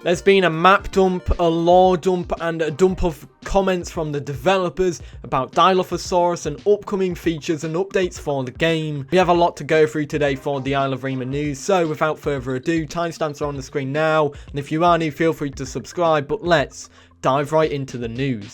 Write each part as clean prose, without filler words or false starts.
There's been a map dump, a lore dump, and a dump of comments from the developers about Dilophosaurus and upcoming features and updates for the game. We have a lot to go through today for the Evrima news, so without further ado, timestamps are on the screen now, and if you are new, feel free to subscribe, but let's dive right into the news.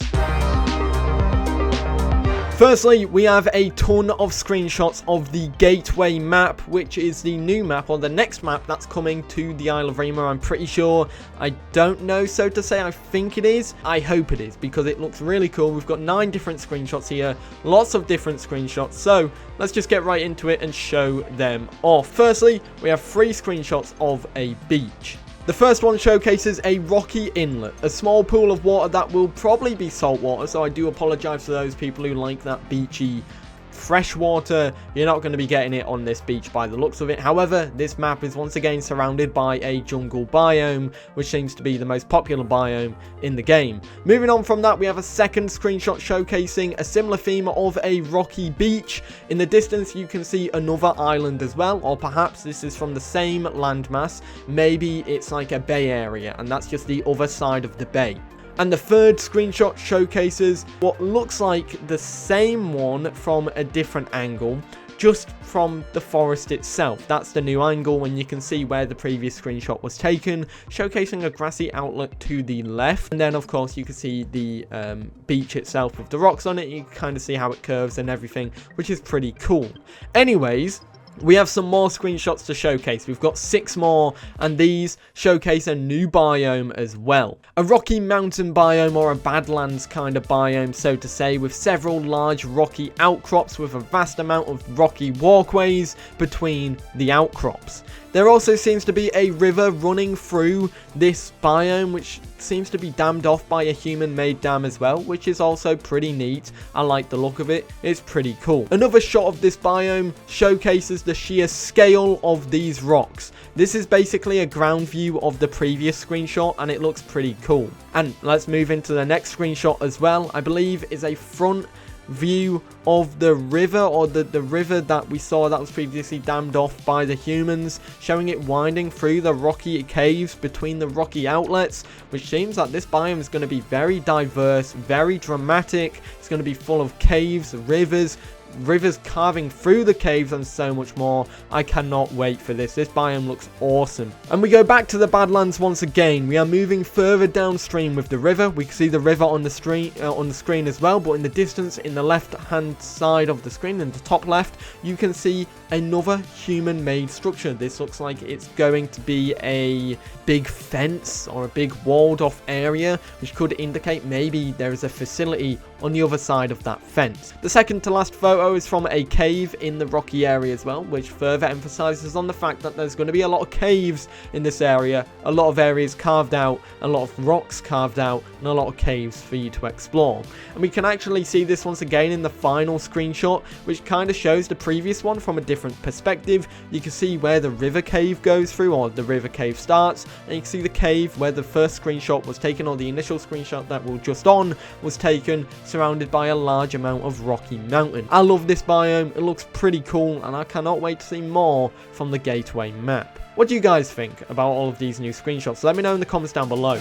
Firstly, we have a ton of screenshots of the Gateway map, which is the new map, or the next map that's coming to the Evrima, I'm pretty sure. I don't know, so to say. I think it is. I hope it is, because it looks really cool. We've got 9 different screenshots here, lots of different screenshots, so let's just get right into it and show them off. Firstly, we have 3 screenshots of a beach. The first one showcases a rocky inlet, a small pool of water that will probably be salt water, so I do apologize to those people who like that beachy fresh water. You're not going to be getting it on this beach by the looks of it. However, this map is once again surrounded by a jungle biome, which seems to be the most popular biome in the game. Moving on from that, we have a second screenshot showcasing a similar theme of a rocky beach. In the distance, you can see another island as well, or perhaps this is from the same landmass. Maybe it's like a bay area, and that's just the other side of the bay. And the third screenshot showcases what looks like the same one from a different angle, just from the forest itself. That's the new angle, and you can see where the previous screenshot was taken, showcasing a grassy outlet to the left. And then, of course, you can see the beach itself with the rocks on it. You can kind of see how it curves and everything, which is pretty cool. Anyways, we have some more screenshots to showcase. We've got 6 more, and these showcase a new biome as well. A rocky mountain biome, or a badlands kind of biome, so to say, with several large rocky outcrops with a vast amount of rocky walkways between the outcrops. There also seems to be a river running through this biome, which seems to be dammed off by a human-made dam as well, which is also pretty neat. I like the look of it. It's pretty cool. Another shot of this biome showcases the sheer scale of these rocks. This is basically a ground view of the previous screenshot, and it looks pretty cool. And let's move into the next screenshot as well. I believe is a front view of the river, or the river that we saw that was previously dammed off by the humans, showing it winding through the rocky caves between the rocky outlets, which seems that this biome is going to be very diverse, very dramatic. It's going to be full of caves, rivers carving through the caves, and so much more. I cannot wait for this. This biome looks awesome. And we go back to the Badlands once again. We are moving further downstream with the river. We can see the river on the screen as well, but in the distance, in the left-hand side of the screen, in the top left, you can see another human-made structure. This looks like it's going to be a big fence or a big walled-off area, which could indicate maybe there is a facility on the other side of that fence. The second to last photo is from a cave in the rocky area as well, which further emphasizes on the fact that there's going to be a lot of caves in this area, a lot of areas carved out, a lot of rocks carved out, and a lot of caves for you to explore. And we can actually see this once again in the final screenshot, which kind of shows the previous one from a different perspective. You can see where the river cave goes through, or the river cave starts, and you can see the cave where the first screenshot was taken, or the initial screenshot that we're just on was taken, surrounded by a large amount of rocky mountain. I love this biome. It looks pretty cool, and I cannot wait to see more from the Gateway map. What do you guys think about all of these new screenshots? Let me know in the comments down below.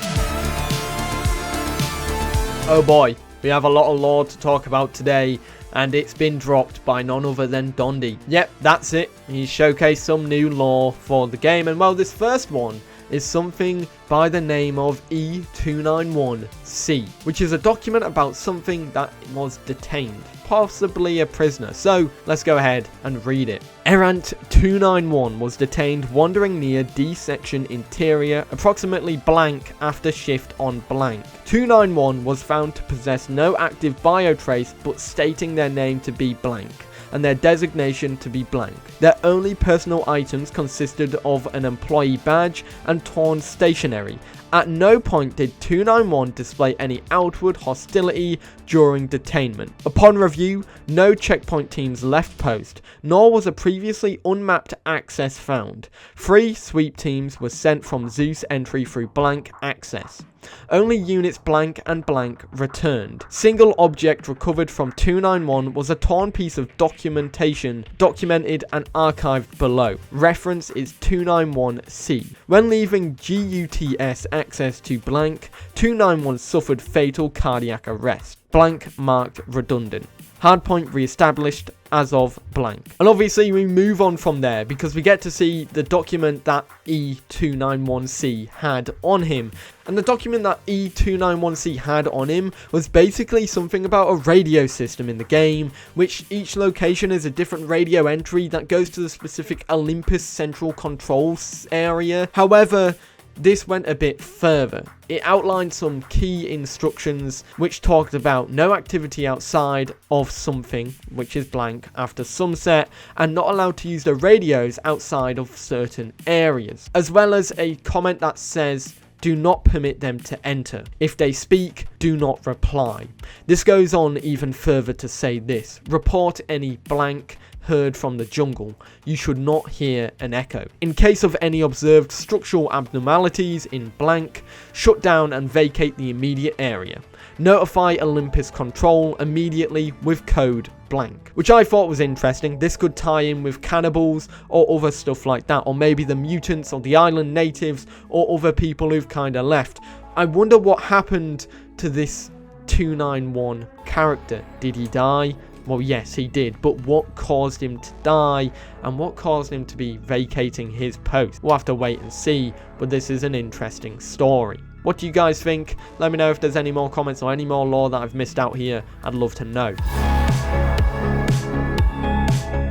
Oh boy, we have a lot of lore to talk about today, and it's been dropped by none other than Dondi. Yep, that's it. He showcased some new lore for the game, and well, this first one is something by the name of E291C, which is a document about something that was detained, possibly a prisoner. So let's go ahead and read it. Errant 291 was detained wandering near D section interior, approximately blank after shift on blank. 291 was found to possess no active biotrace, but stating their name to be blank and their designation to be blank. Their only personal items consisted of an employee badge and torn stationery. At no point did 291 display any outward hostility during detainment. Upon review, no checkpoint teams left post, nor was a previously unmapped access found. 3 sweep teams were sent from Zeus entry through blank access. Only units blank and blank returned. Single object recovered from 291 was a torn piece of documentation, documented and archived below. Reference is 291C. When leaving GUTS access to blank, 291 suffered fatal cardiac arrest. Blank marked redundant. Hardpoint re-established as of blank. And obviously we move on from there because we get to see the document that E291C had on him. And the document that E291C had on him was basically something about a radio system in the game, which each location is a different radio entry that goes to the specific Olympus Central Control area. However, this went a bit further. It outlined some key instructions which talked about no activity outside of something, which is blank, after sunset, and not allowed to use the radios outside of certain areas. As well as a comment that says, do not permit them to enter. If they speak, do not reply. This goes on even further to say this. Report any blank heard from the jungle. You should not hear an echo. In case of any observed structural abnormalities in blank, shut down and vacate the immediate area. Notify Olympus Control immediately with code blank. Which I thought was interesting. This could tie in with cannibals or other stuff like that, or maybe the mutants or the island natives or other people who've kind of left. I wonder what happened to this 291 character. Did he die? Well, yes, he did, but what caused him to die and what caused him to be vacating his post? We'll have to wait and see, but this is an interesting story. What do you guys think? Let me know if there's any more comments or any more lore that I've missed out here. I'd love to know.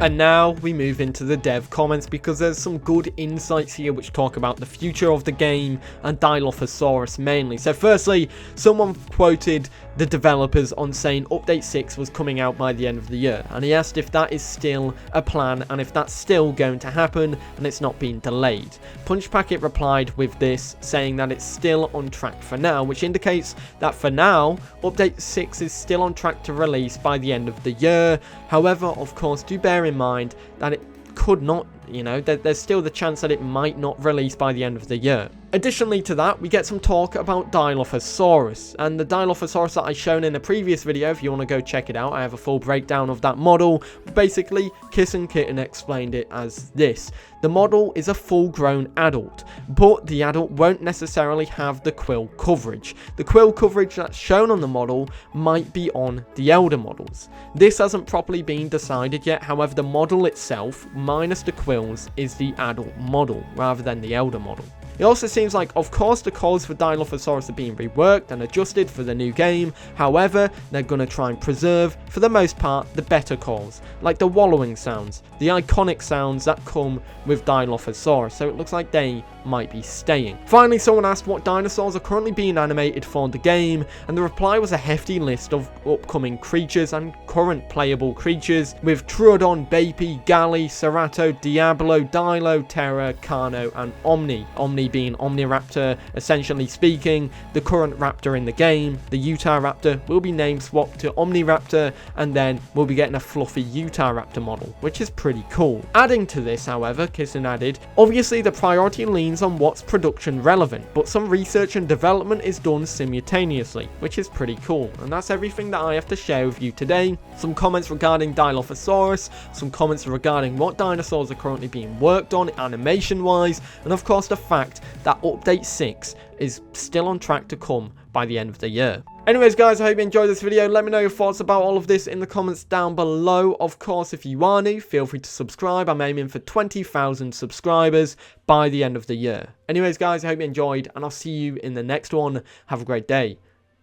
And now we move into the dev comments because there's some good insights here which talk about the future of the game and Dilophosaurus mainly. So firstly, someone quoted the developers on saying Update 6 was coming out by the end of the year, and he asked if that is still a plan and if that's still going to happen and it's not being delayed. Punch Packet replied with this, saying that it's still on track for now, which indicates that for now, Update 6 is still on track to release by the end of the year. However, of course, do bear in mind that it could not, there's still the chance that it might not release by the end of the year. Additionally to that, we get some talk about Dilophosaurus, and the Dilophosaurus that I shown in a previous video. If you want to go check it out, I have a full breakdown of that model. Basically, Kiss and Kitten explained it as this. The model is a full-grown adult, but the adult won't necessarily have the quill coverage. The quill coverage that's shown on the model might be on the elder models. This hasn't properly been decided yet, however the model itself, minus the quills, is the adult model rather than the elder model. It also seems like, of course, the calls for Dilophosaurus are being reworked and adjusted for the new game. However, they're going to try and preserve, for the most part, the better calls, like the wallowing sounds, the iconic sounds that come with Dilophosaurus, so it looks like they might be staying. Finally, someone asked what dinosaurs are currently being animated for the game, and the reply was a hefty list of upcoming creatures and current playable creatures, with Troodon, Bapi, Gali, Cerato, Diablo, Dilo, Terra, Carno, and Omni. Omni being Omniraptor, essentially speaking, the current raptor in the game. The Utah Raptor will be name swapped to Omniraptor, and then we'll be getting a fluffy Utah Raptor model, which is pretty cool. Adding to this, however, Kissin added, obviously the priority leans on what's production relevant, but some research and development is done simultaneously, which is pretty cool. And that's everything that I have to share with you today. Some comments regarding Dilophosaurus, some comments regarding what dinosaurs are currently being worked on animation wise, and of course the fact that Update 6 is still on track to come by the end of the year. Anyways guys, I hope you enjoyed this video. Let me know your thoughts about all of this in the comments down below. Of course, if you are new, feel free to subscribe. I'm aiming for 20,000 subscribers by the end of the year. Anyways guys, I hope you enjoyed, and I'll see you in the next one. Have a great day.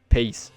Peace.